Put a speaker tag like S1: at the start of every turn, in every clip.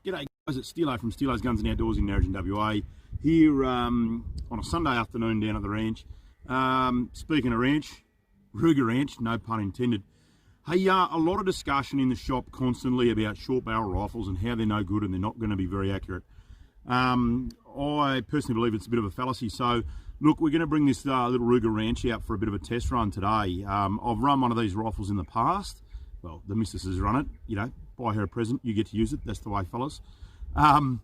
S1: G'day guys, it's Steelo from Steelo's Guns and Outdoors in Narrogin, WA. Here on a Sunday afternoon down at the ranch. Speaking of ranch, Ruger Ranch, no pun intended. Hey, a lot of discussion in the shop constantly about short barrel rifles and how they're no good and they're not going to be very accurate. I personally believe it's a bit of a fallacy. So, look, we're going to bring this little Ruger Ranch out for a bit of a test run today. I've run one of these rifles in the past. Well, the missus has run it, you know, buy her a present, you get to use it, that's the way, fellas. And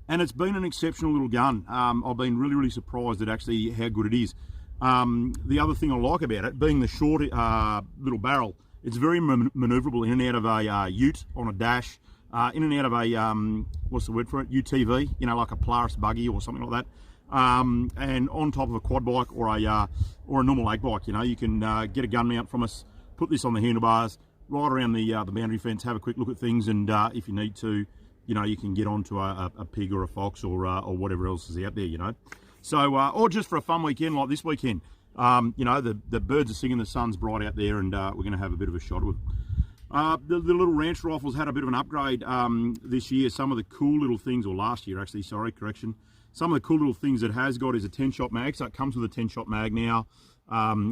S1: it's been an exceptional little gun. I've been really surprised at actually how good it is. The other thing I like about it, being the short little barrel, it's very manoeuvrable in and out of a ute on a dash, in and out of a, what's the word for it, UTV, you know, like a Polaris buggy or something like that. And on top of a quad bike or a normal ag bike, you know, you can get a gun mount from us, put this on the handlebars, ride around the boundary fence, have a quick look at things, and if you need to, you know, you can get onto a pig or a fox or whatever else is out there, you know. So, or just for a fun weekend like this weekend, you know, the birds are singing, the sun's bright out there, and we're going to have a bit of a shot with it. The little ranch rifles had a bit of an upgrade this year. Some of the cool little things, or last year actually, sorry, correction. Some of the cool little things it has got is a 10-shot mag, so it comes with a 10-shot mag now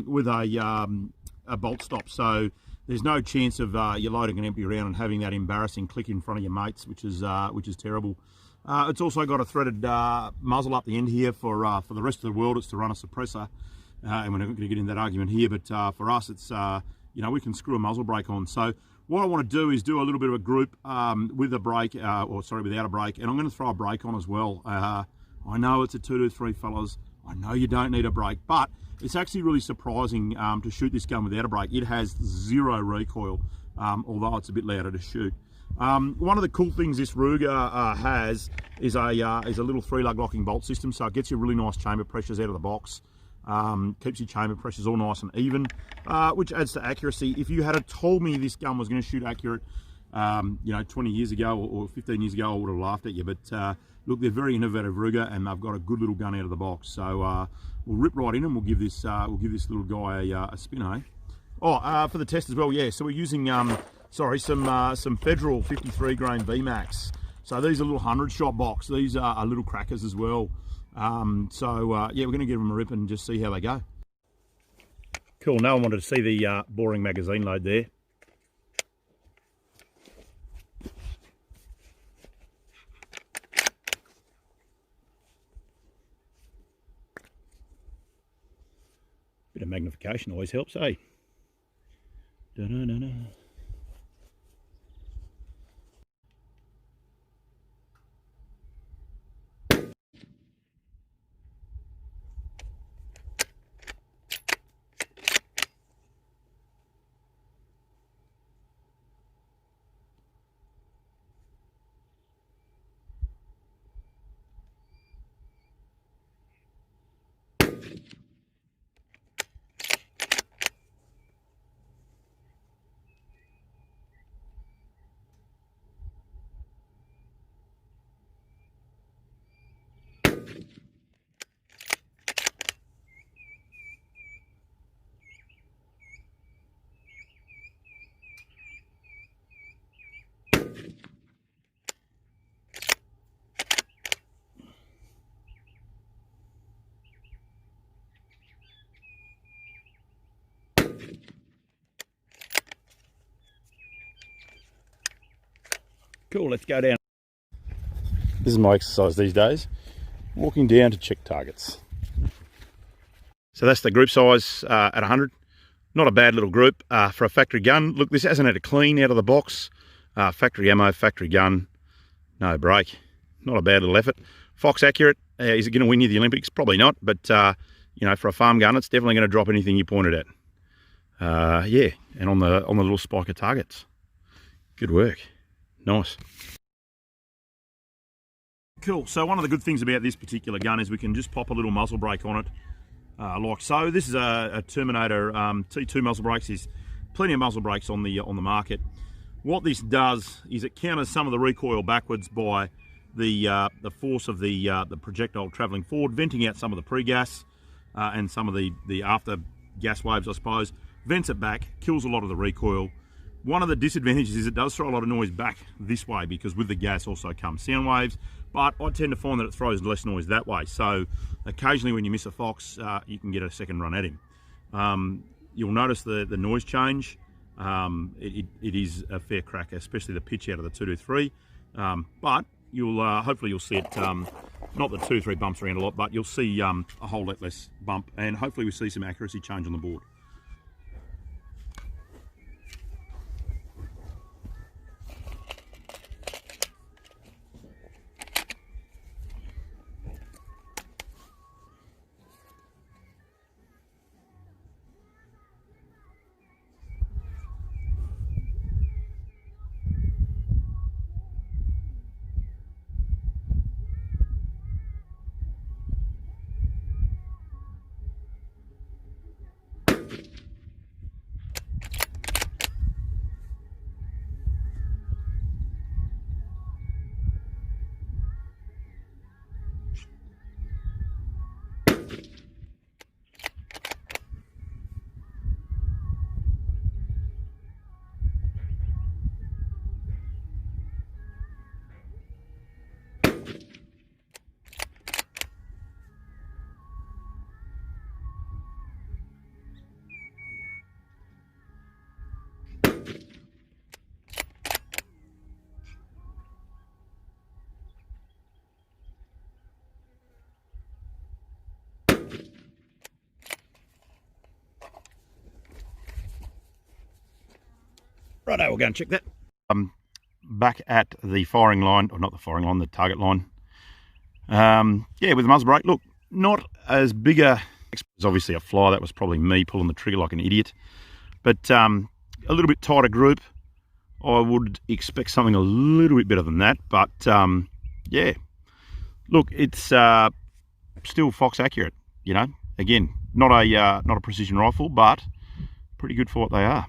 S1: with a bolt stop. So there's no chance of you loading an empty round and having that embarrassing click in front of your mates, which is terrible. It's also got a threaded muzzle up the end here for the rest of the world. It's to run a suppressor, and we're not going to get into that argument here. But for us, it's you know, we can screw a muzzle brake on. So what I want to do is do a little bit of a group with a brake, without a brake, and I'm going to throw a brake on as well. I know it's a 223, fellas. I know you don't need a brake, but it's actually really surprising to shoot this gun without a brake. It has zero recoil, although it's a bit louder to shoot. One of the cool things this Ruger has is a little 3-lug locking bolt system, so it gets you really nice chamber pressures out of the box. Keeps your chamber pressures all nice and even, which adds to accuracy. If you had told me this gun was going to shoot accurate, you know, 20 years ago or 15 years ago, I would have laughed at you. But look, they're very innovative, Ruger, and they've got a good little gun out of the box. So we'll rip right in and we'll give this little guy a spin, eh? Oh, for the test as well, yeah. So we're using some Federal 53 grain VMAX. So these are little 100-shot box. These are little crackers as well. Yeah, we're going to give them a rip and just see how they go. Cool. No one wanted to see the boring magazine load there. Bit of magnification always helps, eh? Da-da-da-da. Cool, let's go down. This is my exercise these days, walking down to check targets. So that's the group size at 100. Not a bad little group for a factory gun. Look, this hasn't had a clean out of the box. Factory ammo, factory gun, no brake. Not a bad little effort. Fox accurate. Is it going to win you the Olympics? Probably not, but you know, for a farm gun, it's definitely going to drop anything you point it at. Yeah, and on the little spiker targets. Good work. Nice. Cool. So one of the good things about this particular gun is we can just pop a little muzzle brake on it, like so. This is a Terminator T2 muzzle brakes. There's plenty of muzzle brakes on the market. What this does is it counters some of the recoil backwards by the force of the projectile travelling forward, venting out some of the pre-gas and some of the after gas waves, I suppose. Vents it back, kills a lot of the recoil. One of the disadvantages is it does throw a lot of noise back this way, because with the gas also comes sound waves, but I tend to find that it throws less noise that way. So occasionally when you miss a fox, you can get a second run at him. You'll notice the noise change. It is a fair crack, especially the pitch out of the 223. But you'll hopefully you'll see it, not the 2-3 bumps around a lot, but you'll see a whole lot less bump, and hopefully we see some accuracy change on the board. Righto, we'll go and check that. Back at the firing line, or not the firing line, the target line. Yeah, with the muzzle brake, look, not as big a, it's obviously a fly, that was probably me pulling the trigger like an idiot, but a little bit tighter group. I would expect something a little bit better than that, but yeah, look, it's still fox accurate, you know. Again, not a precision rifle, but pretty good for what they are.